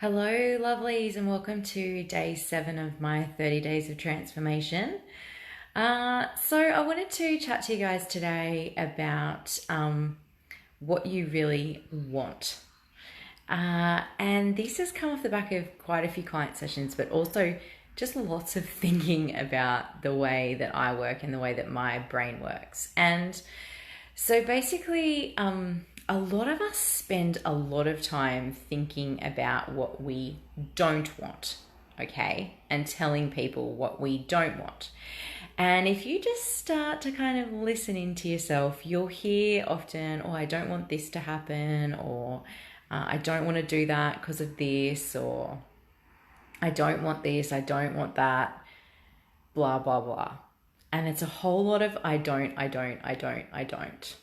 Hello, lovelies, and welcome to day 7 of my 30 days of transformation. So I wanted to chat to you guys today about what you really want. And this has come off the back of quite a few client sessions, but also just lots of thinking about the way that I work and the way that my brain works. And so basically, a lot of us spend a lot of time thinking about what we don't want, okay? And telling people what we don't want. And if you just start to kind of listen into yourself, you'll hear often, oh, I don't want this to happen, or I don't want to do that because of this, or I don't want this, I don't want that, blah, blah, blah. And it's a whole lot of I don't.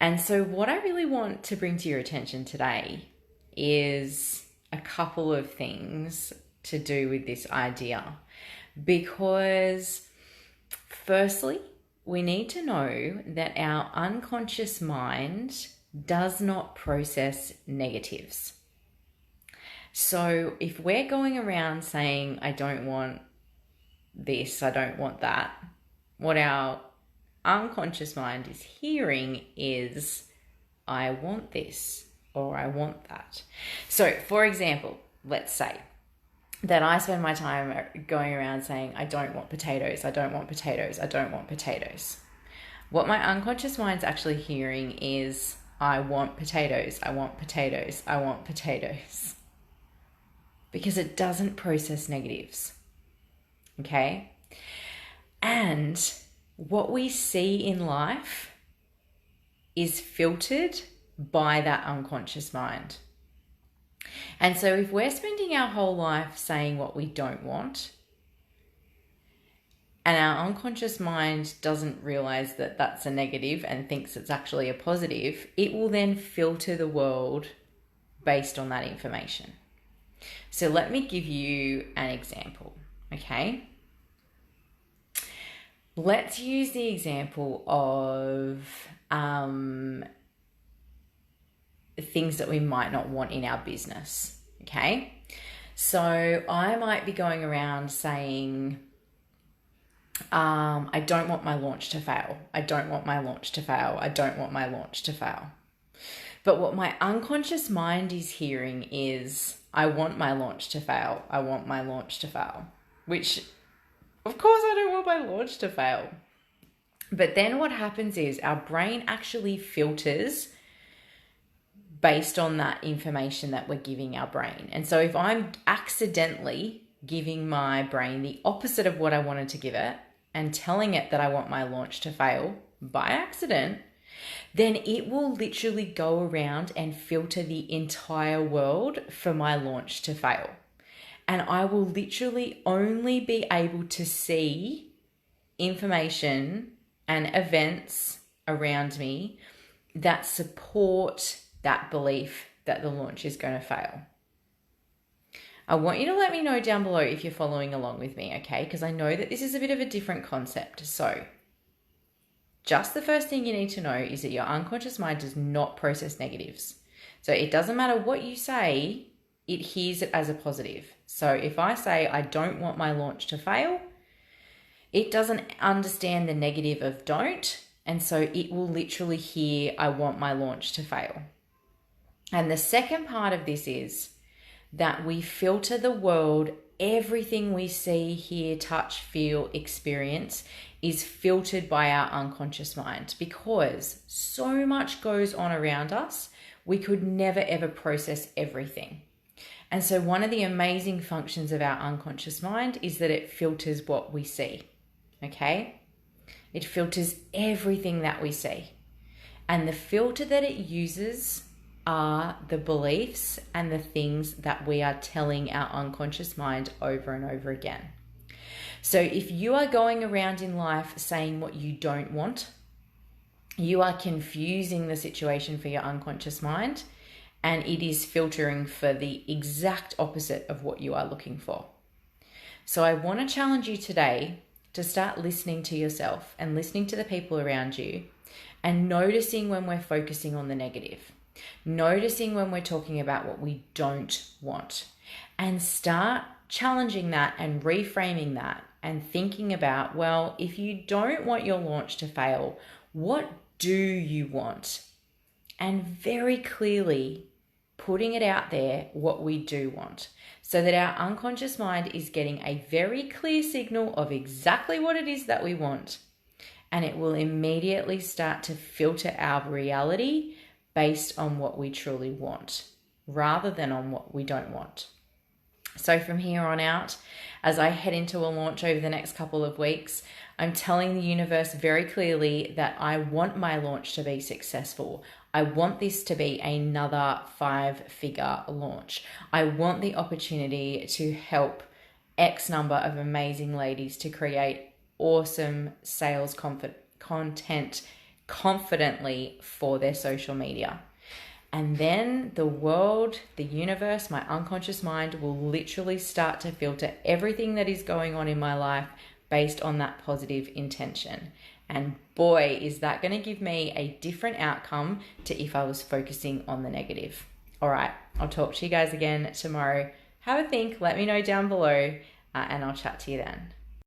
And so what I really want to bring to your attention today is a couple of things to do with this idea. Because firstly, we need to know that our unconscious mind does not process negatives. So if we're going around saying, I don't want this, I don't want that, what our unconscious mind is hearing is, I want this or I want that. So for example, let's say that I spend my time going around saying, I don't want potatoes, I don't want potatoes, I don't want potatoes. What my unconscious mind's actually hearing is, I want potatoes, I want potatoes, I want potatoes. Because it doesn't process negatives. Okay? And what we see in life is filtered by that unconscious mind. And so if we're spending our whole life saying what we don't want, and our unconscious mind doesn't realize that that's a negative and thinks it's actually a positive, it will then filter the world based on that information. So let me give you an example, okay? Let's use the example of things that we might not want in our business, okay? So I might be going around saying, I don't want my launch to fail. I don't want my launch to fail. I don't want my launch to fail. But what my unconscious mind is hearing is, I want my launch to fail. I want my launch to fail, which of course I don't want my launch to fail. But then what happens is our brain actually filters based on that information that we're giving our brain. And so if I'm accidentally giving my brain the opposite of what I wanted to give it and telling it that I want my launch to fail by accident, then it will literally go around and filter the entire world for my launch to fail. And I will literally only be able to see information and events around me that support that belief that the launch is going to fail. I want you to let me know down below if you're following along with me, okay? Because I know that this is a bit of a different concept. So just the first thing you need to know is that your unconscious mind does not process negatives. So it doesn't matter what you say, it hears it as a positive. So if I say, I don't want my launch to fail, it doesn't understand the negative of don't. And so it will literally hear, I want my launch to fail. And the second part of this is that we filter the world. Everything we see, hear, touch, feel, experience is filtered by our unconscious mind, because so much goes on around us. We could never ever process everything. And so one of the amazing functions of our unconscious mind is that it filters what we see, okay? It filters everything that we see. And the filter that it uses are the beliefs and the things that we are telling our unconscious mind over and over again. So if you are going around in life saying what you don't want, you are confusing the situation for your unconscious mind, and it is filtering for the exact opposite of what you are looking for. So I want to challenge you today to start listening to yourself and listening to the people around you and noticing when we're focusing on the negative. Noticing when we're talking about what we don't want, and start challenging that and reframing that and thinking about, well, if you don't want your launch to fail, what do you want? And very clearly putting it out there what we do want, so that our unconscious mind is getting a very clear signal of exactly what it is that we want. And it will immediately start to filter our reality based on what we truly want, rather than on what we don't want. So from here on out, as I head into a launch over the next couple of weeks, I'm telling the universe very clearly that I want my launch to be successful. I want this to be another 5-figure launch. I want the opportunity to help X number of amazing ladies to create awesome sales content confidently for their social media. And then the world, the universe, my unconscious mind will literally start to filter everything that is going on in my life based on that positive intention. And boy, is that going to give me a different outcome to if I was focusing on the negative. All right, I'll talk to you guys again tomorrow. Have a think, let me know down below, and I'll chat to you then.